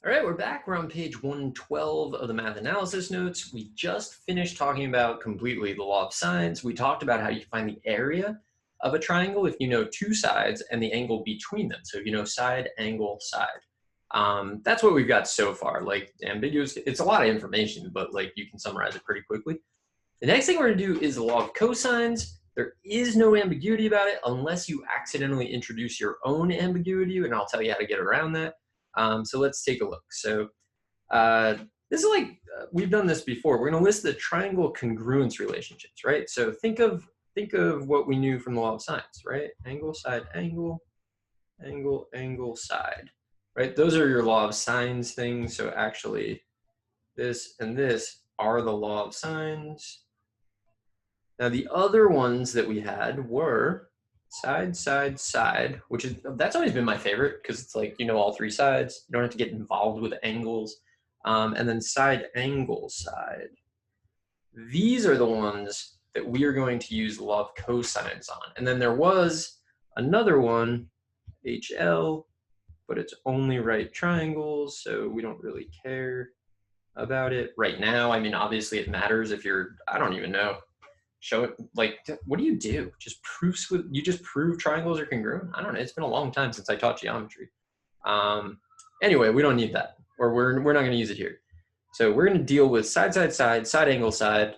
All right, we're back. We're on page 112 of the math analysis notes. We just finished talking about completely the law of sines. We talked about how you find the area of a triangle if you know two sides and the angle between them. So if you know side, angle, side. That's what we've got so far. Like ambiguous, it's a lot of information, but like you can summarize it pretty quickly. The next thing we're gonna do is the law of cosines. There is no ambiguity about it unless you accidentally introduce your own ambiguity, and I'll tell you how to get around that. So let's take a look. So this is like, we've done this before. We're gonna list the triangle congruence relationships, right? So think of what we knew from the law of sines, right? Angle, side, angle, angle, angle, side, right? Those are your law of sines things. So actually this and this are the law of sines. Now the other ones that we had were side, side, side, that's always been my favorite because it's like, you know, all three sides. You don't have to get involved with angles. And then side, angle, side. These are the ones that we are going to use the law of cosines on. And then there was another one, HL, but it's only right triangles, so we don't really care about it right now. I mean, obviously it matters if you're, I don't even know, show it, like, what do? Just proofs with, you just prove triangles are congruent? I don't know, it's been a long time since I taught geometry. Anyway, we don't need that, or we're not gonna use it here. So we're gonna deal with side, side, side, side, angle, side.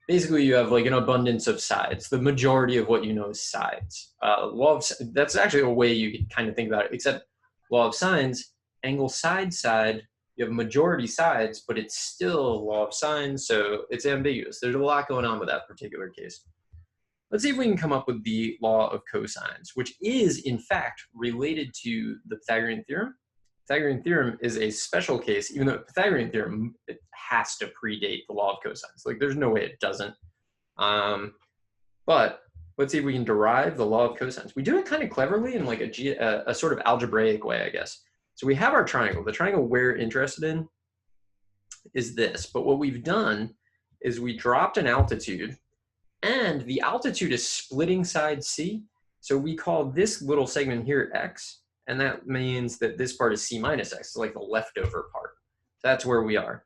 Basically you have like an abundance of sides. The majority of what you know is sides. That's actually a way you could kind of think about it, except law of sines, angle, side, side, you have majority sides, but it's still law of sines, so it's ambiguous. There's a lot going on with that particular case. Let's see if we can come up with the law of cosines, which is in fact related to the Pythagorean theorem. Pythagorean theorem is a special case, even though Pythagorean theorem, it has to predate the law of cosines. Like there's no way it doesn't. But let's see if we can derive the law of cosines. We do it kind of cleverly in like a sort of algebraic way, I guess. So we have our triangle. The triangle we're interested in is this, but what we've done is we dropped an altitude, and the altitude is splitting side C. So we call this little segment here X, and that means that this part is C minus X, so like the leftover part. So that's where we are.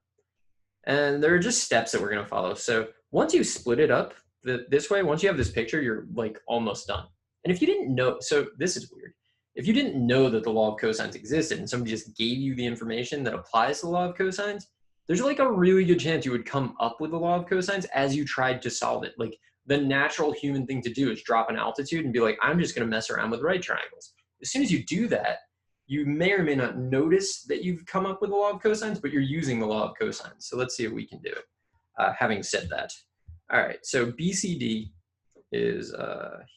And there are just steps that we're gonna follow. So once you split it up this way, once you have this picture, you're like almost done. And if you didn't know, so this is weird. If you didn't know that the law of cosines existed and somebody just gave you the information that applies to the law of cosines, there's like a really good chance you would come up with the law of cosines as you tried to solve it. Like the natural human thing to do is drop an altitude and be like, I'm just gonna mess around with right triangles. As soon as you do that, you may or may not notice that you've come up with the law of cosines, but you're using the law of cosines. So let's see if we can do it. Having said that. All right, so BCD is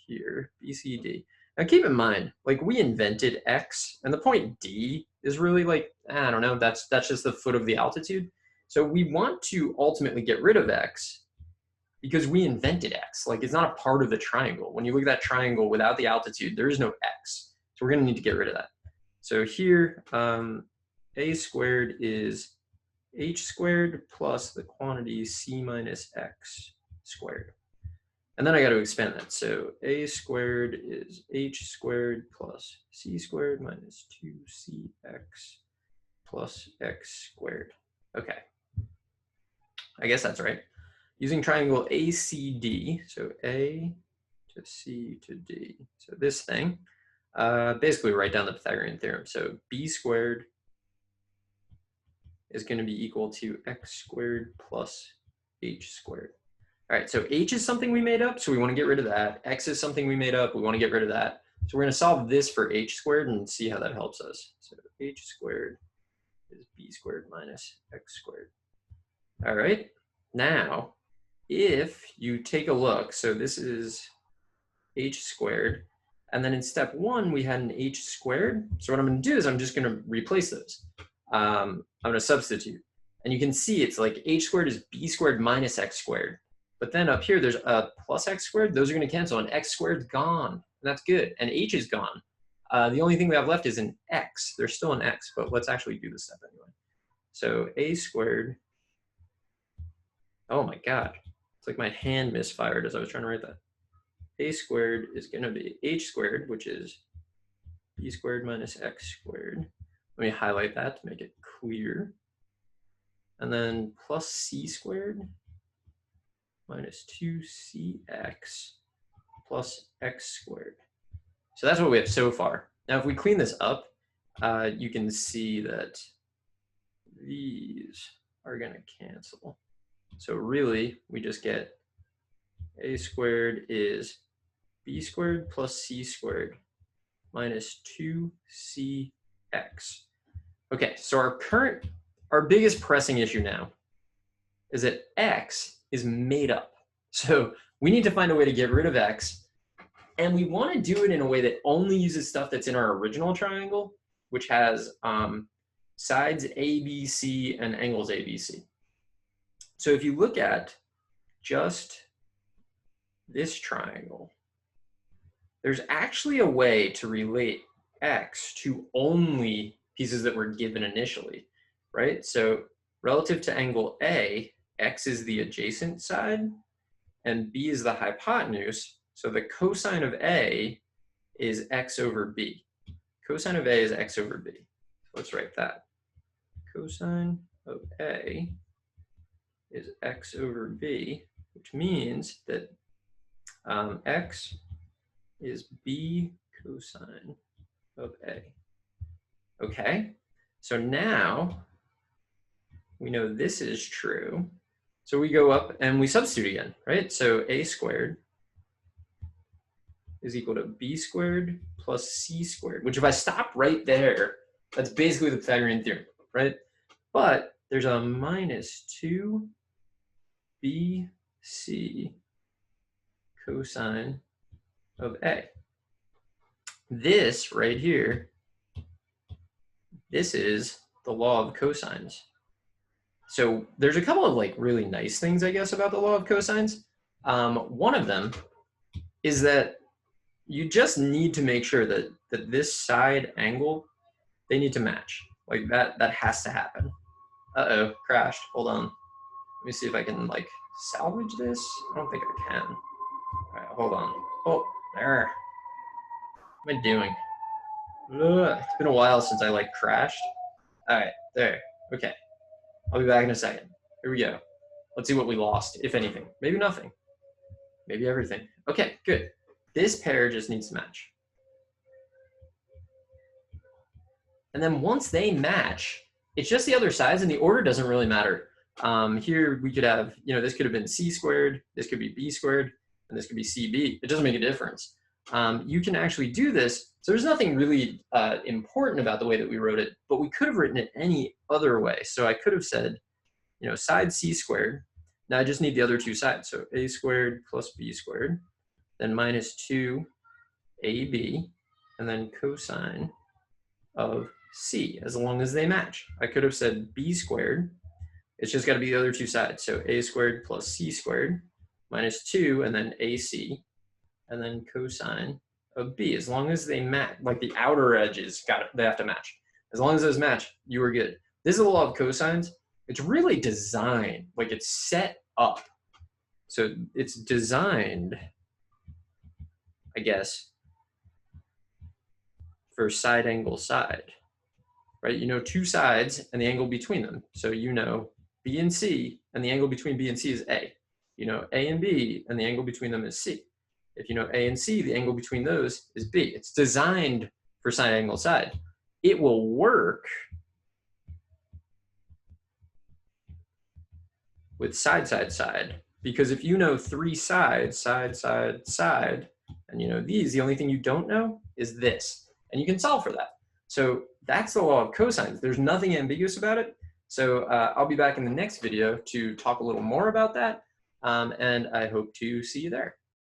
here, BCD. Now keep in mind, like we invented X, and the point D is really like, I don't know, that's just the foot of the altitude. So we want to ultimately get rid of X because we invented X. Like it's not a part of the triangle. When you look at that triangle without the altitude, there is no X. So we're gonna need to get rid of that. So here, A squared is H squared plus the quantity C minus X squared. And then I got to expand that. So A squared is H squared plus C squared minus 2CX plus X squared. Okay. I guess that's right. Using triangle ACD, so A to C to D. So this thing, basically write down the Pythagorean theorem. So B squared is going to be equal to X squared plus H squared. All right, so H is something we made up, so we want to get rid of that. X is something we made up, we want to get rid of that. So we're going to solve this for H squared and see how that helps us. So H squared is B squared minus X squared. All right, now if you take a look, so this is H squared, and then in step one we had an H squared. So what I'm going to do is I'm just going to replace those. I'm going to substitute, and you can see it's like H squared is B squared minus X squared. But then up here, there's a plus X squared. Those are going to cancel, and X squared's gone. And that's good. And H is gone. The only thing we have left is an X. There's still an X, but let's actually do this step anyway. So A squared. Oh my God. It's like my hand misfired as I was trying to write that. A squared is going to be H squared, which is B squared minus X squared, Let me highlight that to make it clear. And then plus c squared minus 2cx plus x squared. So that's what we have so far. Now, if we clean this up, you can see that these are going to cancel. So really, we just get a squared is b squared plus c squared minus 2cx. Okay, so our biggest pressing issue now is that x is made up. So we need to find a way to get rid of x, and we want to do it in a way that only uses stuff that's in our original triangle, which has sides ABC and angles ABC. So if you look at just this triangle, there's actually a way to relate x to only pieces that were given initially, right? So relative to angle A, x is the adjacent side and b is the hypotenuse. So the cosine of A is x over b. Cosine of A is x over b. So let's write that. Cosine of A is x over b, which means that x is b cosine of A. Okay, so now we know this is true. So we go up and we substitute again, right? So a squared is equal to b squared plus c squared, which if I stop right there, that's basically the Pythagorean theorem, right? But there's a minus 2bc cosine of A. This right here, this is the law of cosines. So there's a couple of like really nice things, I guess, about the law of cosines. One of them is that you just need to make sure that this side angle, they need to match. Like that has to happen. Uh-oh, crashed. Hold on. Let me see if I can like salvage this. I don't think I can. All right, hold on. Oh, there. What am I doing? Ugh, it's been a while since I like crashed. All right, there. Okay. I'll be back in a second. Here we go. Let's see what we lost, if anything. Maybe nothing. Maybe everything. Okay, good. This pair just needs to match. And then once they match, it's just the other sides, and the order doesn't really matter. Here we could have, this could have been c squared, this could be b squared, and this could be cb. It doesn't make a difference. You can actually do this. So there's nothing really important about the way that we wrote it, but we could have written it any other way. So I could have said, side c squared. Now I just need the other two sides. So a squared plus b squared, then minus 2ab, and then cosine of c, as long as they match. I could have said b squared. It's just got to be the other two sides. So a squared plus c squared minus 2, and then ac, and then cosine of b, as long as they match, like the outer edges, they have to match. As long as those match, you are good. This is the law of cosines. It's really designed, like it's set up. So it's designed, I guess, for side angle side, right? Two sides and the angle between them. So B and C, and the angle between B and C is A. A and B, and the angle between them is C. If A and C, the angle between those is B. It's designed for side angle side. It will work with side, side, side, because if you know three sides, side, side, side, and these, the only thing you don't know is this, and you can solve for that. So that's the law of cosines. There's nothing ambiguous about it. So I'll be back in the next video to talk a little more about that, and I hope to see you there.